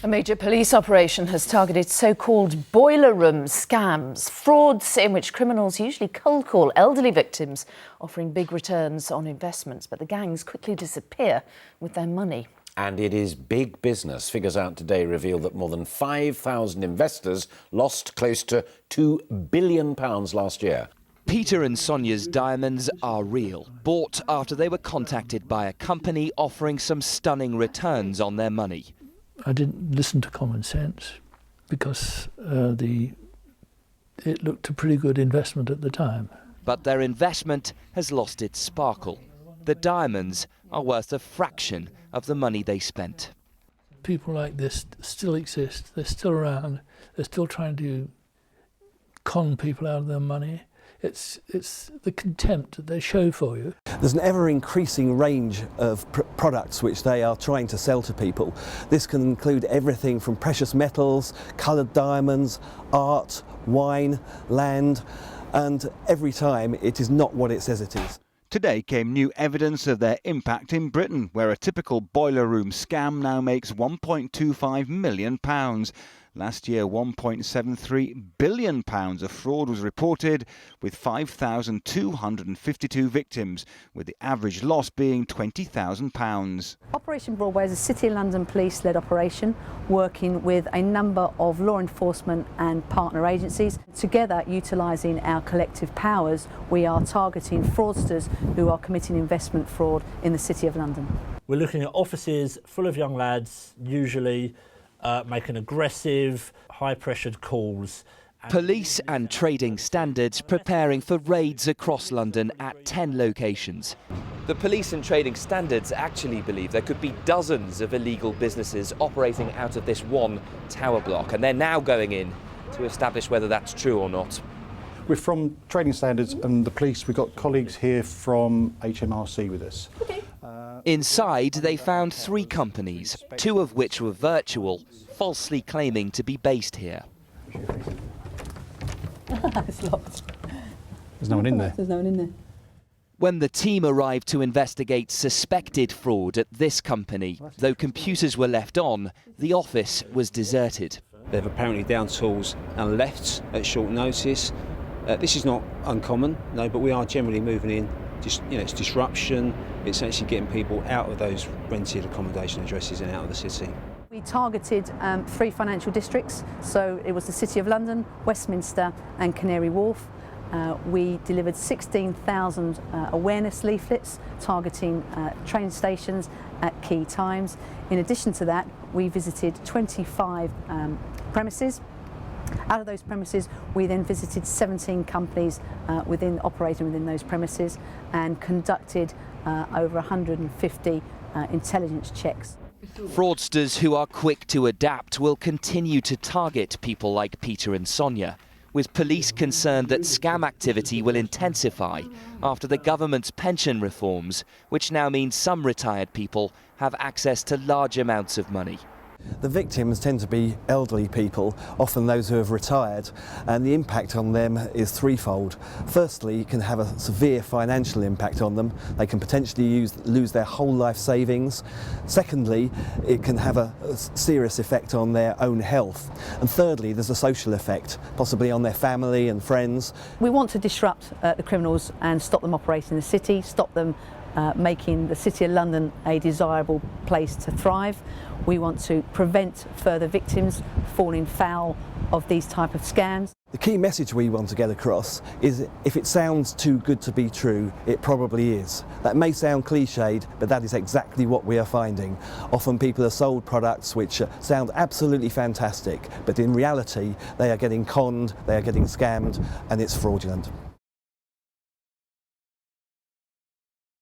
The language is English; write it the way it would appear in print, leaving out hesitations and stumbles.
A major police operation has targeted so-called boiler room scams, frauds in which criminals usually cold call elderly victims, offering big returns on investments. But the gangs quickly disappear with their money. And it is big business. Figures out today reveal that more than 5,000 investors lost close to £2 billion last year. Peter and Sonia's diamonds are real, bought after they were contacted by a company offering some stunning returns on their money. I didn't listen to common sense because it looked a pretty good investment at the time. But their investment has lost its sparkle. The diamonds are worth a fraction of the money they spent. People like this still exist. They're still around. They're still trying to con people out of their money. It's the contempt that they show for you. There's an ever-increasing range of products which they are trying to sell to people. This can include everything from precious metals, coloured diamonds, art, wine, land, and every time it is not what it says it is. Today came new evidence of their impact in Britain, where a typical boiler room scam now makes £1.25 million. Last year, £1.73 billion of fraud was reported, with 5,252 victims, with the average loss being £20,000. Operation Broadway is a City of London police-led operation working with a number of law enforcement and partner agencies. Together, utilising our collective powers, we are targeting fraudsters who are committing investment fraud in the City of London. We're looking at offices full of young lads, usually making aggressive, high-pressured calls. Police and trading standards preparing for raids across London at 10 locations. The police and trading standards actually believe there could be dozens of illegal businesses operating out of this one tower block, and they're now going in to establish whether that's true or not. We're from Trading Standards and the police. We've got colleagues here from HMRC with us. Okay. Inside, they found 3 companies, 2 of which were virtual, falsely claiming to be based here. It's locked. There's no one in there. There's no one in there. When the team arrived to investigate suspected fraud at this company, though computers were left on, the office was deserted. They've apparently downed tools and left at short notice. This is not uncommon, no, but we are generally moving in. It's disruption. It's actually getting people out of those rented accommodation addresses and out of the city. We targeted 3 financial districts, so it was the City of London, Westminster and Canary Wharf. We delivered 16,000 awareness leaflets targeting train stations at key times. In addition to that, we visited 25 premises. Out of those premises, we then visited 17 companies operating within those premises and conducted over 150 intelligence checks. Fraudsters who are quick to adapt will continue to target people like Peter and Sonia, with police concerned that scam activity will intensify after the government's pension reforms, which now means some retired people have access to large amounts of money. The victims tend to be elderly people, often those who have retired, and the impact on them is threefold. Firstly, it can have a severe financial impact on them. They can potentially lose their whole life savings. Secondly, it can have a serious effect on their own health. And thirdly, there's a social effect, possibly on their family and friends. We want to disrupt the criminals and stop them operating in the city, stop them making the City of London a desirable place to thrive. We want to prevent further victims falling foul of these type of scams. The key message we want to get across is if it sounds too good to be true, it probably is. That may sound cliched, but that is exactly what we are finding. Often people are sold products which sound absolutely fantastic, but in reality they are getting conned, they are getting scammed, and it's fraudulent.